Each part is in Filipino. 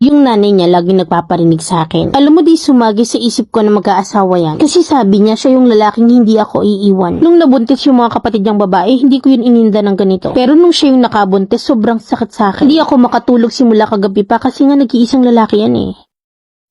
Yung nanay niya laging nagpaparinig sa akin. Alam mo, di sumagi sa isip ko na mag-aasawa yan. Kasi sabi niya siya yung lalaking hindi ako iiwan. Nung nabuntis yung mga kapatid niyang babae, hindi ko yun ininda ng ganito. Pero nung siya yung nakabuntis, sobrang sakit sa akin. Hindi ako makatulog simula kagabi pa kasi nga nag-iisang lalaki yan eh.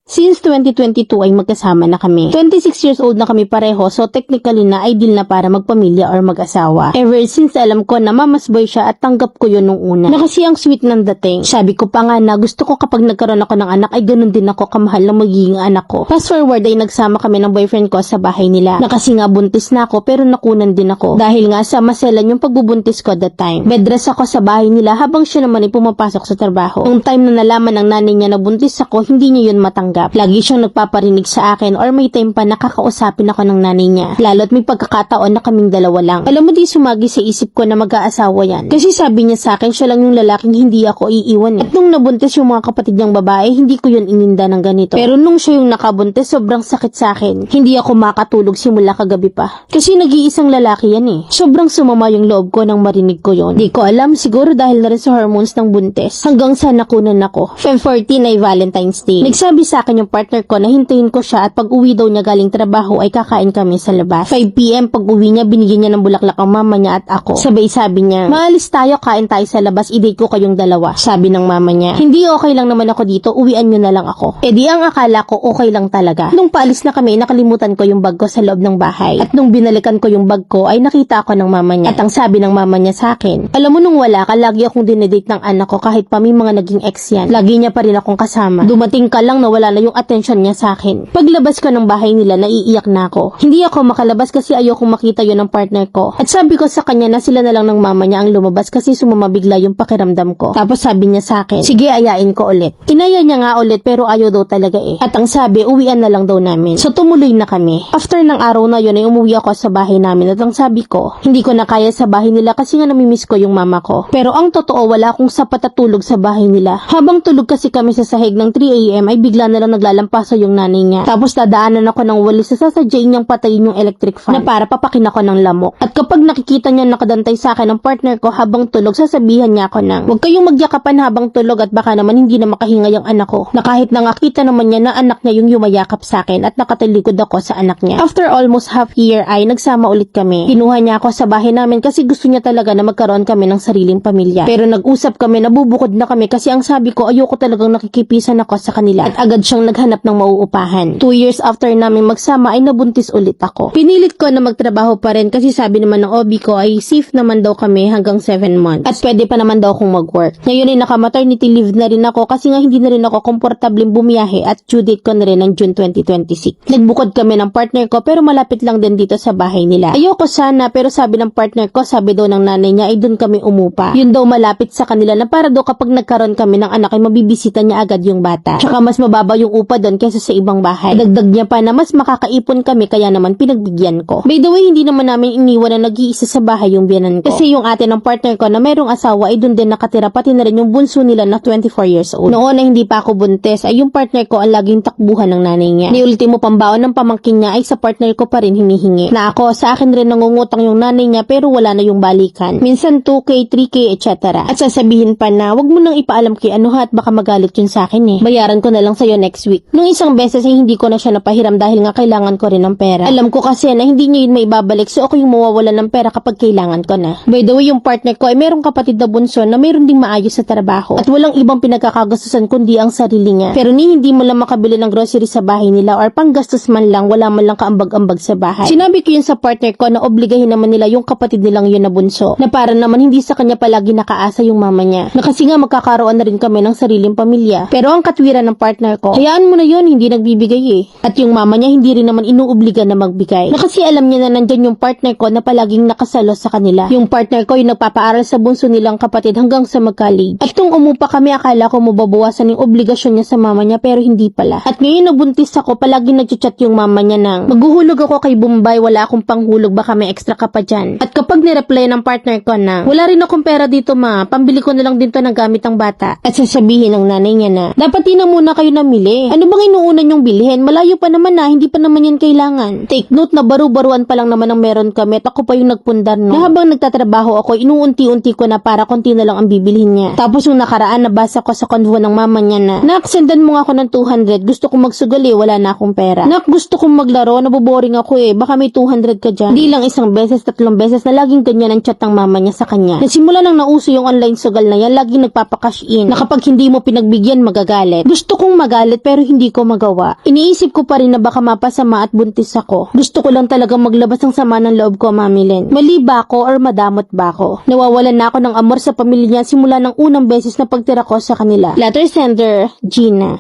Since 2022 ay magkasama na kami. 26 years old na kami pareho, so technically na ideal na para magpamilya or mag-asawa. Ever since alam ko na mamas boy siya at tanggap ko yun nung una. Na kasi ang sweet ng dating. Sabi ko pa nga na gusto ko kapag nagkaroon ako ng anak ay ganun din ako kamahal ng magiging anak ko. Fast forward ay nagsama kami ng boyfriend ko sa bahay nila. Na kasi nga buntis na ako pero nakunan din ako. Dahil nga sa maselan yung pagbubuntis ko at that time. Bedrest ako sa bahay nila habang siya naman ay pumapasok sa trabaho. Nung time na nalaman ng nanay niya na buntis ako, hindi niya yun matanggap. Lagi siyang nagpaparinig sa akin or may time pa nakakausapin ako ng nanay niya. Lalo't may pagkakataon na kaming dalawa lang. Alam mo, di sumagi sa isip ko na mag-aasawa yan. Kasi sabi niya sa akin, siya lang yung lalaking hindi ako iiwan eh. At nung nabuntis yung mga kapatid niyang babae, hindi ko yun ininda ng ganito. Pero nung siya yung nakabuntis, sobrang sakit sa akin. Hindi ako makatulog simula kagabi pa. Kasi nag-iisang lalaki yan eh. Sobrang sumama yung loob ko nang marinig ko yun. Di ko alam, siguro dahil na rin sa hormones ng buntis. Hanggang sa nakunan ako. Feb 14 ay Valentine's Day. Nagsabi sa akin yung partner ko na hintayin ko siya at pag uwi daw niya galing trabaho ay kakain kami sa labas. 5 PM pag uwi niya, binigyan niya ng bulaklak ang mama niya at ako. Sabay sabi niya, maalis tayo, kain tayo sa labas, i-date ko kayong dalawa. Sabi ng mama niya, hindi okay lang naman ako dito, uwian niyo na lang ako. E di ang akala ko okay lang talaga. Nung paalis na kami, nakalimutan ko yung bag ko sa loob ng bahay. At nung binalikan ko yung bag ko ay nakita ako ng mama niya. At ang sabi ng mama niya sa akin, alam mo nung wala ka, lagi akong dinedate ng anak ko kahit pa may mga naging ex yan. Lagi niya pa rin akong kasama. Dumating ka lang na wala na yung attention niya sa akin. Paglabas ko ng bahay nila, naiiyak na ako. Hindi ako makalabas kasi ayokong makita yun ng partner ko. At sabi ko sa kanya na sila na lang ng mama niya ang lumabas kasi sumama bigla yung pakiramdam ko. Tapos sabi niya sa akin, sige ayain ko ulit. Inaya niya nga ulit pero ayaw daw talaga eh. At ang sabi, uwian na lang daw namin. So tumuloy na kami. After ng araw na yun ay umuwi ako sa bahay namin at ang sabi ko, hindi ko na kaya sa bahay nila kasi nga namimiss ko yung mama ko. Pero ang totoo, wala akong sapat na tulog sa bahay nila. Habang tulog kasi kami sa sahig ng 3 AM ay bigla na lang naglalampaso yung nanay niya. Tapos dadaanan ako ng walis sa sasadyain niyang patayin yung electric fan na para papakin ako ng lamok. At kapag nakikita niya nakadantay sa akin ng partner ko habang tulog, sasabihan niya ako ng, huwag kayong magyakapan habang tulog at baka naman hindi na makahinga yung anak ko. Na kahit nakakita naman niya na anak niya yung yumayakap sa akin at nakatalikod ako sa anak niya. After almost half year ay nagsama ulit kami. Kinuha niya ako sa bahay namin kasi gusto niya talaga na magkaroon kami ng sariling pamilya. Pero nag-usap kami, nabubukod na kami kasi ang sabi ko ayoko talagang nakikipisan ako sa kanila at agad siyang naghanap ng mauupahan. 2 years after namin magsama ay nabuntis ulit ako. Pinilit ko na magtrabaho pa rin kasi sabi naman ng OB ko ay safe naman daw kami hanggang 7 months. At pwede pa naman daw akong mag-work. Ngayon ay naka-maternity leave na rin ako kasi nga hindi na rin ako komportableng bumiyahe at due date ko na rin ng June 2026. Nagbukod kami ng partner ko pero malapit lang din dito sa bahay nila. Ayoko sana pero sabi ng partner ko, sabi daw ng nanay niya ay doon kami umupa. Yun daw malapit sa kanila na para daw kapag nagkaroon kami ng anak ay mabibisita niya agad yung bata. Tsaka mas mababa yung upa doon kaysa sa ibang bahay. Dagdag niya pa na mas makakaipon kami kaya naman pinagbigyan ko. By the way, hindi naman namin iniwan na nag-iisa sa bahay yung biyanan ko. Kasi yung ate ng partner ko na mayroong asawa ay doon din nakatira pati na rin yung bunso nila na 24 years old. Noon na hindi pa ako buntis ay yung partner ko ang laging takbuhan ng nanay niya. Ni ultimo pambaon ng pamangkin niya ay sa partner ko pa rin hinihingi. Na ako sa akin rin nangungutang yung nanay niya pero wala na yung balikan. Minsan 2K, 3K, etc. At sasabihin pa na wag mo nang ipaalam kay ano ha at baka magalit yun sa akin eh. Bayaran ko na lang sa'yo next week. Nung isang beses ay hindi ko na siya napahiram dahil nga kailangan ko rin ng pera. Alam ko kasi na hindi niya yun maibabalik so ako yung mawawalan ng pera kapag kailangan ko na. By the way, yung partner ko ay merong kapatid na bunso na meron ding maayos sa trabaho at walang ibang pinagkakagastusan kundi ang sarili niya. Pero hindi mo lang makabili ng grocery sa bahay nila or panggastos man lang, wala man lang kaambag-ambag sa bahay. Sinabi ko yun sa partner ko na obligahin naman nila yung kapatid nilang yun na bunso na para naman hindi sa kanya palagi nakaasa yung mama niya. Na kasi nga magkakaroon na rin kami ng sariling pamilya. Pero ang katwiran ng partner ko, hayaan mo na yun, hindi nagbibigay eh. At yung mama niya hindi rin naman inuobliga na magbigay. Na kasi alam niya na nandyan yung partner ko na palaging nakasalo sa kanila. Yung partner ko yung nagpapaaral sa bunso nilang kapatid hanggang sa mag-college. At nung umupa kami, akala ko mababawasan yung obligasyon niya sa mama niya pero hindi pala. At ngayon nabuntis ako, palaging nagchat yung mama niya nang maghuhulog ako kay Bombay, wala akong panghulog, baka may extra ka pa dyan. At kapag nireply ng partner ko na wala rin akong pera dito ma, pambili ko na lang din to ng gamit ng bata. At sasabihin ng nanay niya na dapat di na muna kayo namili bumili. Ano bang inuuna nyong bilhin? Malayo pa naman na, hindi pa naman yan kailangan. Take note na baru-baruan pa lang naman ang meron kami at ako pa yung nagpundar no. Na habang nagtatrabaho ako, inuunti-unti ko na para konti na lang ang bibilhin niya. Tapos yung nakaraan, nabasa ko sa convo ng mama niya na, "Nak, sendan mo nga ako ng 200. Gusto kong magsugali, wala na akong pera. Nak, gusto kong maglaro, naboboring ako eh. Baka may 200 ka dyan." Hindi lang isang beses, 3 beses na laging ganyan ang chat ng mama niya sa kanya. Nasimula nang nauso yung online sugal na yan, laging nagpapakash in. Na kapag hindi mo pinagbigyan, magagalit. Gusto kong magalit pero hindi ko magawa. Iniisip ko pa rin na baka mapasama at buntis ako. Gusto ko lang talaga maglabas ng sama ng loob ko, Mami Len. Mali ba ako or madamot ba ako? Nawawalan na ako ng amor sa pamilya niya simula ng unang beses na pagtira ko sa kanila. Letter sender, Gina.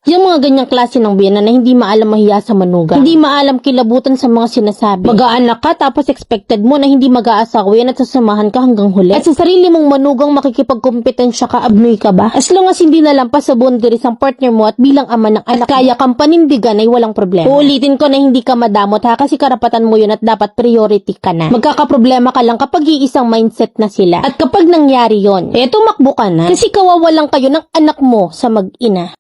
Yung mga ganyang klase ng biyana na hindi maalam mahiya sa manugang. Hindi maalam kilabutan sa mga sinasabi. Mag-aanak ka tapos expected mo na hindi mag-aasawa yan at sasamahan ka hanggang huli. At sa sarili mong manugang makikipagkompetensya ka, abnoy ka ba? As long as hindi nalampas sa boundaries ang partner mo at bilang ama ng anak, at kaya kang panindigan ay walang problema. Uulitin ko na hindi ka madamot ha, kasi karapatan mo yun at dapat priority ka na. Magkakaproblema ka lang kapag iisang mindset na sila. At kapag nangyari yon, tumakbo ka na. Kasi kawawalan kayo ng anak mo sa mag-ina.